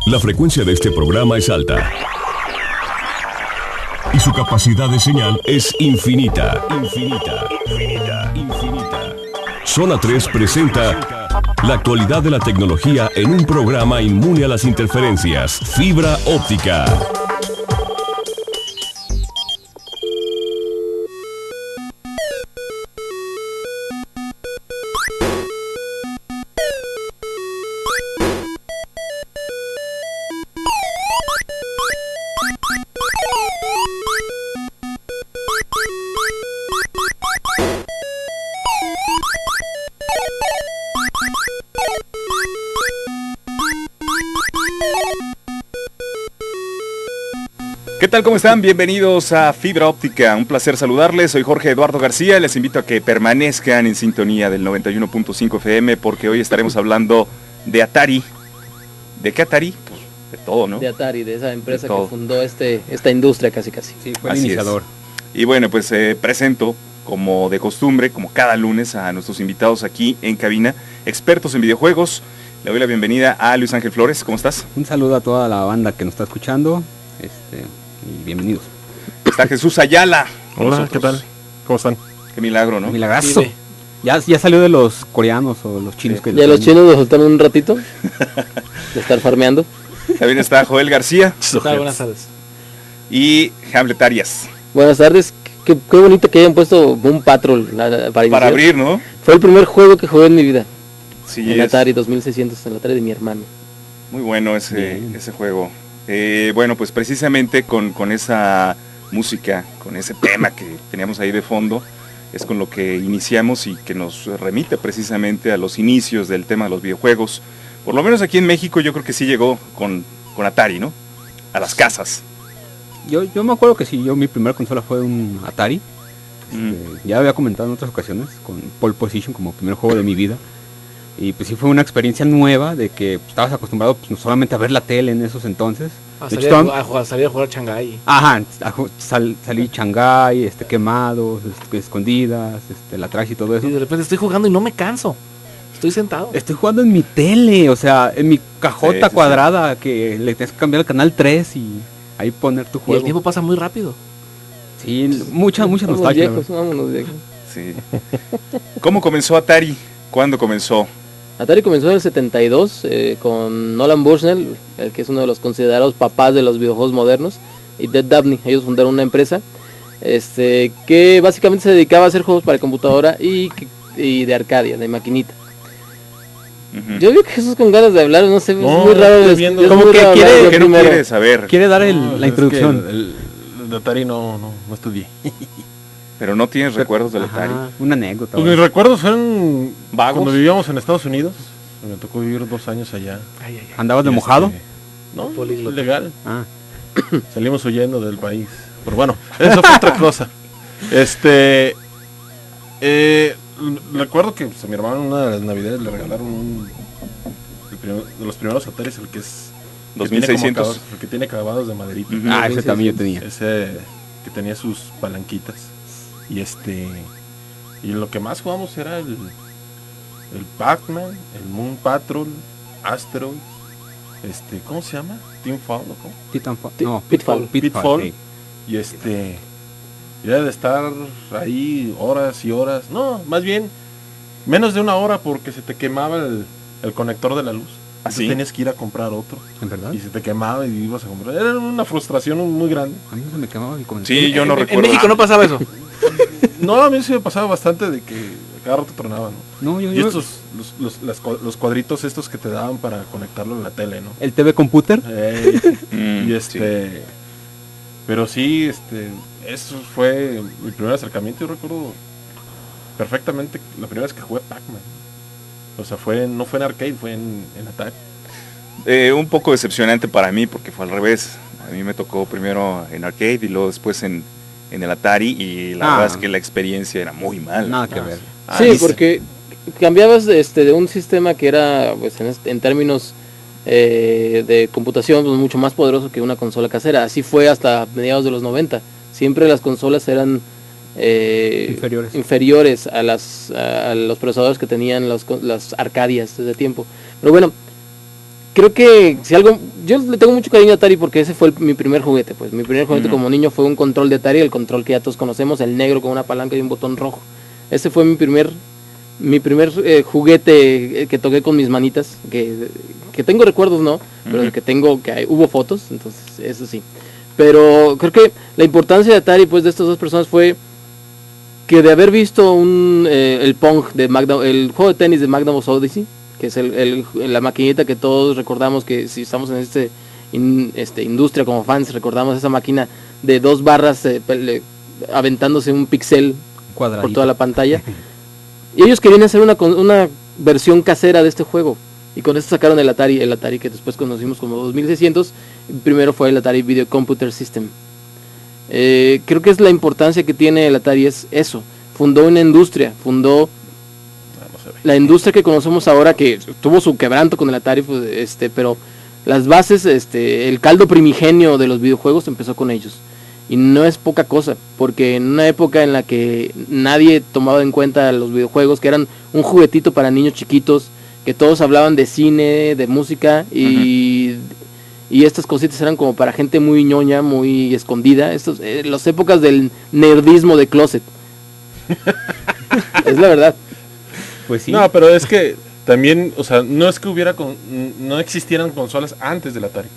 La frecuencia de este programa es alta y su capacidad de señal es infinita. Zona 3 presenta la actualidad de la tecnología en un programa inmune a las interferencias. Fibra óptica. ¿Qué tal? ¿Cómo están? Bienvenidos a Fibra Óptica. Un placer saludarles. Soy Jorge Eduardo García. Les invito a que permanezcan en sintonía del 91.5 FM porque hoy estaremos hablando de Atari. ¿De qué Atari? Pues de todo, ¿no? De Atari, de esa empresa que fundó esta industria casi. Sí, fue el iniciador. Y bueno, pues presento, como de costumbre, como cada lunes, a nuestros invitados aquí en cabina, expertos en videojuegos. Le doy la bienvenida a Luis Ángel Flores. ¿Cómo estás? Un saludo a toda la banda que nos está escuchando. Y bienvenidos. Está Jesús Ayala. Hola, ¿qué tal? ¿Cómo están? Qué milagro, ¿no? Milagrazo. Sí. Ya salió de los coreanos o los chinos. Sí. ¿Ya los chinos nos soltaron un ratito de estar farmeando? También está Joel García. Buenas tardes. Y Hamlet Arias. Buenas tardes. Qué bonito que hayan puesto un Patrol para abrir, ¿no? Fue el primer juego que jugué en mi vida. Sí, en Atari 2600, en la Atari de mi hermano. Muy bueno ese juego. Bueno, pues precisamente con esa música, con ese tema que teníamos ahí de fondo, es con lo que iniciamos y que nos remite precisamente a los inicios del tema de los videojuegos. Por lo menos aquí en México yo creo que sí llegó con Atari, ¿no? A las casas. Yo me acuerdo que sí, mi primera consola fue un Atari. Ya había comentado en otras ocasiones, con Pole Position como primer juego de mi vida. Y pues sí fue una experiencia nueva de que estabas acostumbrado pues, no solamente a ver la tele en esos entonces. Salir a jugar Shanghái. Ajá, salí Shanghái, quemados, escondidas, la trash y todo eso. Y de repente estoy jugando y no me canso. Estoy sentado. Estoy jugando en mi tele, o sea, en mi cajota cuadrada que le tienes que cambiar al canal 3 y ahí poner tu juego. Y el tiempo pasa muy rápido. Sí, mucha nostalgia. Vámonos viejos. Sí. ¿Cómo comenzó Atari? ¿Cuándo comenzó? Atari comenzó en el 72 con Nolan Bushnell, el que es uno de los considerados papás de los videojuegos modernos, y Ted Dabney. Ellos fundaron una empresa que básicamente se dedicaba a hacer juegos para computadora y de Arcadia, de maquinita. Yo veo que Jesús con ganas de hablar, no sé, es muy raro. Como que quiere saber. Quiere dar la introducción. El de Atari no estudié. Pero no tienes recuerdos del Atari. Una anécdota. Pues mis recuerdos fueron vagos. Cuando vivíamos en Estados Unidos. Me tocó vivir 2 años allá. ¿Andabas de mojado? No, ilegal. Salimos huyendo del país. Pero bueno, eso fue otra cosa. Recuerdo que a mi hermano en una de las navidades le regalaron de los primeros Ataris, el que es 2600. El que tiene acabados de maderita. Ese también yo tenía. Ese que tenía sus palanquitas. Y lo que más jugamos era el Pac-Man, el Moon Patrol, Asteroid, ¿cómo se llama? Teamfall, ¿no? Pitfall. Sí. Y era de estar ahí horas y horas, no, más bien menos de una hora porque se te quemaba el conector de la luz. ¿Así? Tenías que ir a comprar otro. ¿En verdad? Y se te quemaba y ibas a comprar. Era una frustración muy grande. A mí no se me quemaba el conector. Sí, yo no recuerdo. En México no pasaba eso. No, a mí sí me pasaba bastante de que cada rato tronaba, ¿no? No, y estos, los cuadritos estos que te daban para conectarlo a la tele, ¿no? ¿El TV Computer? Y sí. Pero sí, eso fue mi primer acercamiento. Yo recuerdo perfectamente la primera vez que jugué Pac-Man. O sea, no fue en arcade, fue en Atari. Un poco decepcionante para mí porque fue al revés. A mí me tocó primero en arcade y luego después en el Atari y la verdad es que la experiencia era muy mala. Nada que ver. Sí, porque cambiabas de un sistema que era, pues, en términos de computación, pues, mucho más poderoso que una consola casera. Así fue hasta mediados de los 90. Siempre las consolas eran inferiores a los procesadores que tenían las Arcadias de ese tiempo. Pero bueno, creo que si algo, yo le tengo mucho cariño a Atari porque ese fue mi primer juguete. Pues mi primer juguete como niño fue un control de Atari, el control que ya todos conocemos, el negro con una palanca y un botón rojo. Ese fue mi primer juguete que toqué con mis manitas, que tengo recuerdos, ¿no? Pero que hubo fotos, entonces eso sí. Pero creo que la importancia de Atari, pues, de estas dos personas fue que de haber visto el Pong el juego de tenis de Magnavox Odyssey, que es la maquinita que todos recordamos, que si estamos en industria como fans, recordamos esa máquina de 2 barras aventándose un pixel cuadradito por toda la pantalla. Y ellos querían hacer una versión casera de este juego. Y con esto sacaron el Atari que después conocimos como 2600. Primero fue el Atari Video Computer System. Creo que es la importancia que tiene el Atari, es eso. Fundó una industria, la industria que conocemos ahora, que tuvo su quebranto con el Atari, pues, pero las bases, el caldo primigenio de los videojuegos empezó con ellos. Y no es poca cosa, porque en una época en la que nadie tomaba en cuenta los videojuegos, que eran un juguetito para niños chiquitos, que todos hablaban de cine, de música, y estas cositas eran como para gente muy ñoña, muy escondida. Las épocas del nerdismo de closet. Es la verdad. Pues sí. No, pero es que también, o sea, no es que no existieran consolas antes del Atari.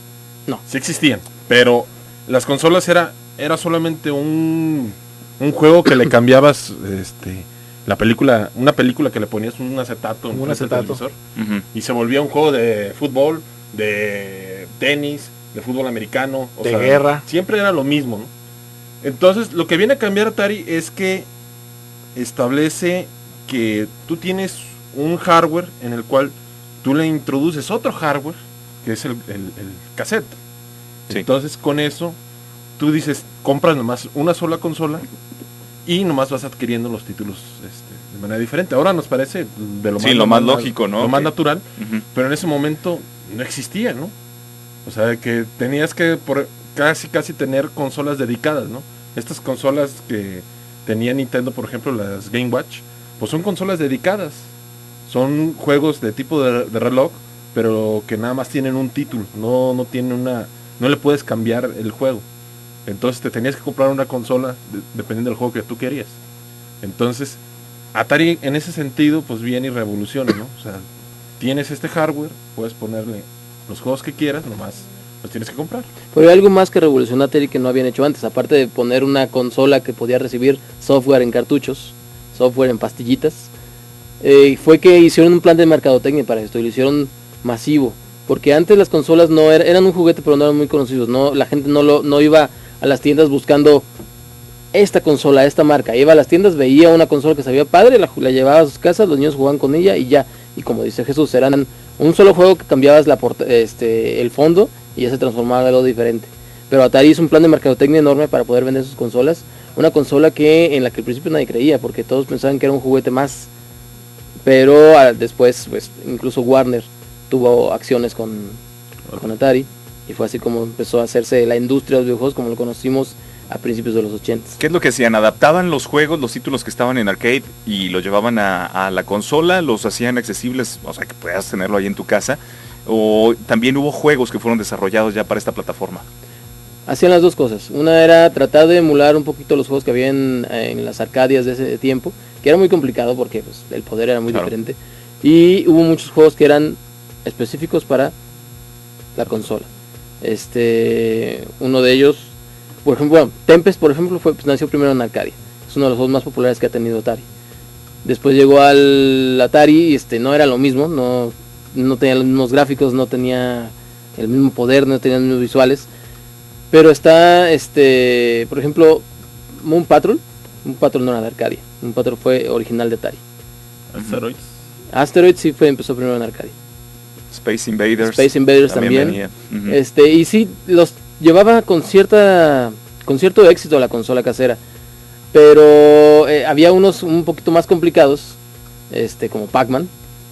No. Sí existían, pero las consolas era solamente un juego que le cambiabas una película que le ponías un acetato en el televisor, y se volvía un juego de fútbol, de tenis, de fútbol americano, de guerra. Siempre era lo mismo, ¿no? Entonces, lo que viene a cambiar Atari es que establece que tú tienes un hardware en el cual tú le introduces otro hardware, que es el cassette. Sí. Entonces, con eso tú dices, compras nomás una sola consola y nomás vas adquiriendo los títulos de manera diferente. Ahora nos parece lo más lógico, ¿no? Lo más natural, pero en ese momento no existía, ¿no? O sea, que tenías que casi tener consolas dedicadas, ¿no? Estas consolas que tenía Nintendo, por ejemplo, las Game Watch, pues son consolas dedicadas. Son juegos de tipo de reloj, pero que nada más tienen un título, no tienen no le puedes cambiar el juego. Entonces te tenías que comprar una consola dependiendo del juego que tú querías. Entonces Atari en ese sentido pues viene y revoluciona, ¿no? O sea, tienes este hardware, puedes ponerle los juegos que quieras, nomás los tienes que comprar. Pero hay algo más que revolucionó Atari que no habían hecho antes, aparte de poner una consola que podía recibir software en cartuchos, software en pastillitas, fue que hicieron un plan de mercadotecnia para esto, y lo hicieron masivo. Porque antes las consolas no eran un juguete, pero no eran muy conocidos, la gente no iba a las tiendas buscando esta consola, esta marca. Iba a las tiendas, veía una consola que se veía padre, la llevaba a sus casas, los niños jugaban con ella y ya. Y como dice Jesús, eran un solo juego que cambiabas el fondo y ya se transformaba en algo diferente. Pero Atari hizo un plan de mercadotecnia enorme para poder vender sus consolas. Una consola en la que al principio nadie creía, porque todos pensaban que era un juguete más. Pero después, pues, incluso Warner tuvo acciones con Atari, y fue así como empezó a hacerse la industria de los videojuegos como lo conocimos a principios de los 80. ¿Qué es lo que hacían? Adaptaban los juegos, los títulos que estaban en arcade y los llevaban a la consola, los hacían accesibles, o sea, que puedas tenerlo ahí en tu casa, o también hubo juegos que fueron desarrollados ya para esta plataforma. Hacían las dos cosas. Una era tratar de emular un poquito los juegos que había en las arcadias de ese tiempo, que era muy complicado porque pues, el poder era muy diferente, y hubo muchos juegos que eran específicos para la consola. Uno de ellos, por ejemplo, Tempest, por ejemplo, nació primero en Arcadia. Es uno de los juegos más populares que ha tenido Atari. Después llegó al Atari y no era lo mismo, no tenía los mismos gráficos, no tenía el mismo poder, no tenía los mismos visuales. Pero está, por ejemplo, Moon Patrol no era de Arcadia. Moon Patrol fue original de Atari. Asteroids sí empezó primero en Arcadia. Space Invaders también. Y sí, los llevaba con cierto éxito la consola casera. Pero había unos un poquito más complicados, como Pac-Man,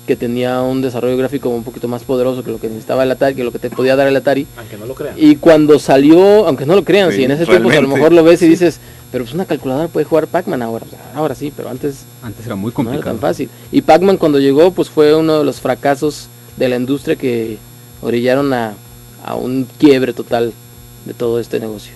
que tenía un desarrollo gráfico un poquito más poderoso que lo que necesitaba el Atari, que lo que te podía dar el Atari. Aunque no lo crean. Y cuando salió, aunque no lo crean, sí, en ese tiempo a lo mejor lo ves y dices, pero pues una calculadora puede jugar Pac-Man ahora, o sea, ahora sí, pero antes Antes era muy no era complicado. tan fácil. Y Pac-Man cuando llegó, pues fue uno de los fracasos de la industria que orillaron a un quiebre total de todo este negocio.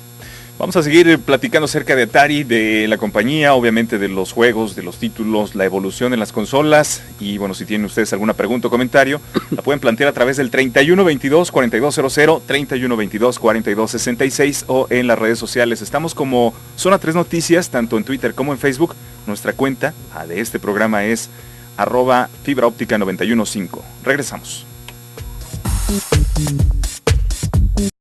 Vamos a seguir platicando acerca de Atari, de la compañía, obviamente de los juegos, de los títulos, la evolución en las consolas. Y bueno, si tienen ustedes alguna pregunta o comentario, la pueden plantear a través del 3122-4200, 3122-4266 o en las redes sociales. Estamos como Zona 3 Noticias, tanto en Twitter como en Facebook. Nuestra cuenta de este programa es @fibraoptica915. Regresamos.